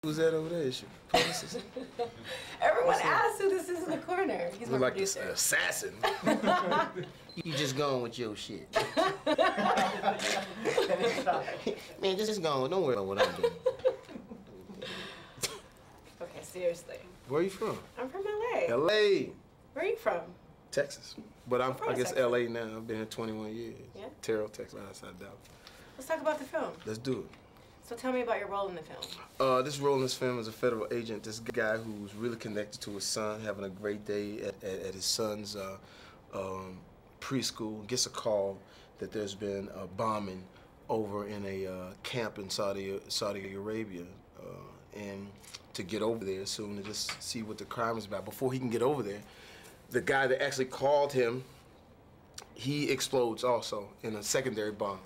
Who's that over there? Is your publicist? Everyone asks who this is in the corner. He's my producer. Like assassin. You just going with your shit. Man, just go. Don't worry about what I'm doing. Okay, seriously. Where are you from? I'm from LA. LA. Where are you from? Texas. But I guess Texas. LA now. I've been here 21 years. Yeah? Terrell, Texas, right outside Dallas. Let's talk about the film. Let's do it. So tell me about your role in the film. This role in this film is a federal agent. This guy who's really connected to his son, having a great day at his son's preschool, gets a call that there's been a bombing over in a camp in Saudi Arabia. And to get over there soon to just see what the crime is about. Before he can get over there, the guy that actually called him, he explodes also in a secondary bomb.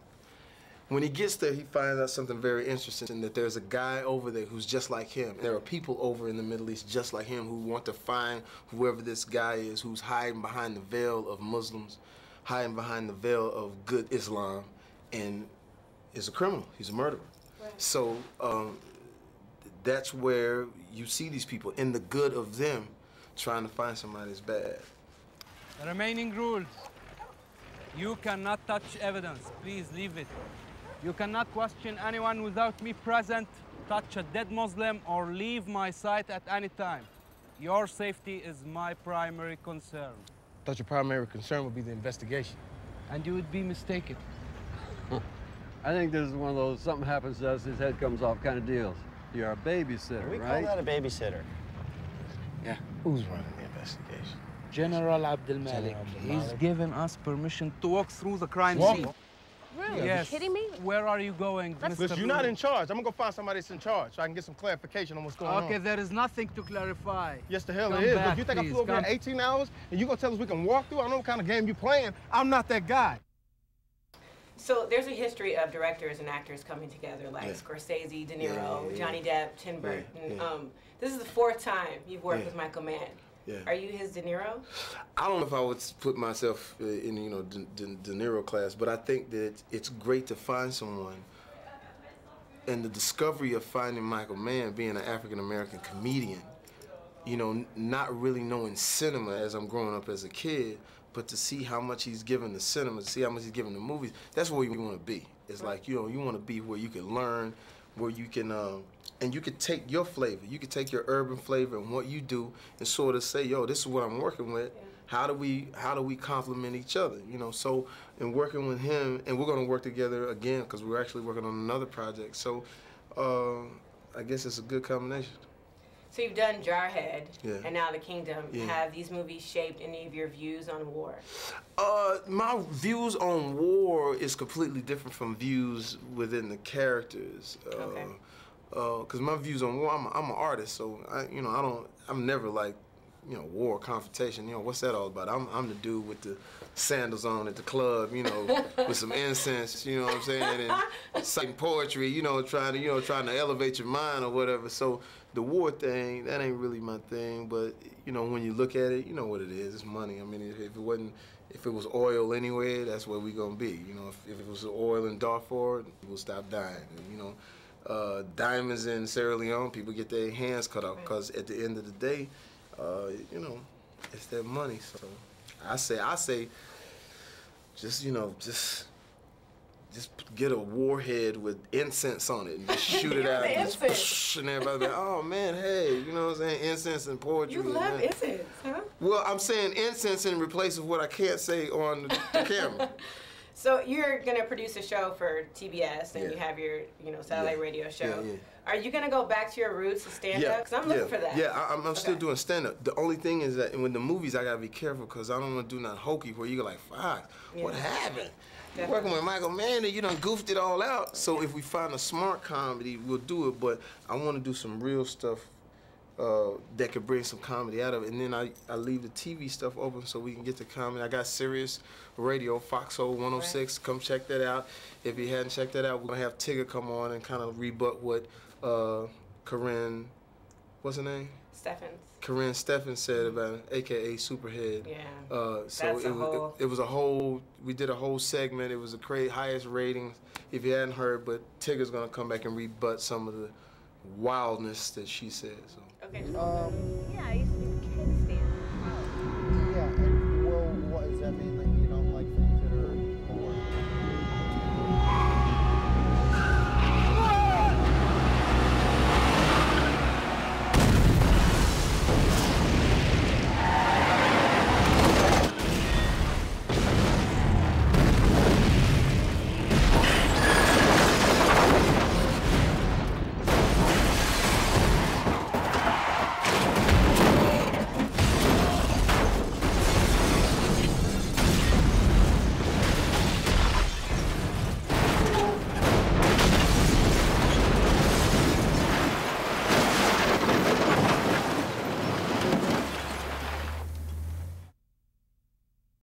When he gets there, he finds out something very interesting, that there's a guy over there who's just like him. There are people over in the Middle East just like him who want to find whoever this guy is who's hiding behind the veil of Muslims, hiding behind the veil of good Islam, and is a criminal. He's a murderer. Right. So that's where you see these people, in the good of them, trying to find somebody that's bad. The remaining rules. You cannot touch evidence. Please leave it. You cannot question anyone without me present, touch a dead Muslim, or leave my site at any time. Your safety is my primary concern. I thought your primary concern would be the investigation. And you would be mistaken. I think this is one of those something happens to us, his head comes off kind of deals. You're a babysitter, we right? We call that a babysitter. Yeah. Who's running the investigation? General Abdel Malik. He's given us permission to walk through the crime scene. Really? Yes. Are you kidding me? Where are you going, Mr. Listen, you're not in charge. I'm gonna go find somebody that's in charge so I can get some clarification on what's going on. Okay, there is nothing to clarify. Yes, the hell Come there is. back, Look, you think I flew over here 18 hours and you gonna tell us we can walk through? I don't know what kind of game you playing. I'm not that guy. So there's a history of directors and actors coming together, like Scorsese, De Niro, Johnny Depp, Tim Burton. This is the 4th time you've worked with Michael Mann. Yeah. Are you his De Niro? I don't know if I would put myself in, De Niro class, but I think that it's great to find someone. And the discovery of finding Michael Mann, being an African-American comedian, not really knowing cinema as I'm growing up as a kid, but to see how much he's given the cinema, to see how much he's given the movies, that's where you want to be. It's like, you want to be where you can learn, where you can, and you could take your flavor, you could take your urban flavor and what you do and sort of say, yo, this is what I'm working with. Yeah. How do we complement each other? So in working with him, and we're going to work together again because we're actually working on another project. So I guess it's a good combination. So you've done Jarhead and now The Kingdom. Have these movies shaped any of your views on war? My views on war is completely different from views within the characters. Okay. Because my views on war, I'm an artist, so I'm never like, war, confrontation. What's that all about? I'm the dude with the sandals on at the club, with some incense, you know what I'm saying, and citing poetry, trying to elevate your mind or whatever. So the war thing, that ain't really my thing. But when you look at it, you know what it is. It's money. I mean, if it was oil anywhere, that's where we gonna be. If it was oil in Darfur, we'll stop dying. And, diamonds in Sierra Leone, people get their hands cut off because at the end of the day, it's their money. So I say, just get a warhead with incense on it and just shoot it out and just push, and everybody like, oh man, hey, you know what I'm saying? Incense and poetry. You love incense, huh? Well, I'm saying incense in replace of what I can't say on the camera. So you're gonna produce a show for TBS, and you have your, satellite radio show. Are you gonna go back to your roots to stand up? Because I'm looking for that. Yeah, I'm still doing stand up. The only thing is that with the movies, I gotta be careful because I don't want to do nothing hokey where you go like, Fox, what happened? You're working with Michael Mann, and you done goofed it all out. So if we find a smart comedy, we'll do it. But I want to do some real stuff that could bring some comedy out of it. And then I leave the TV stuff open so we can get to comedy. I got Sirius Radio, Foxhole 106. Come check that out. If you hadn't checked that out, we're going to have Tigger come on and kind of rebut what Corrine, what's her name? Corrine Steffens said about it, AKA Superhead. Yeah. So it was a whole, we did a whole segment. It was the highest ratings if you hadn't heard, but Tigger's gonna come back and rebut some of wildness that she said. So. Okay. Yeah, I used to do kid stand. Yeah, and well, what does that mean? Like,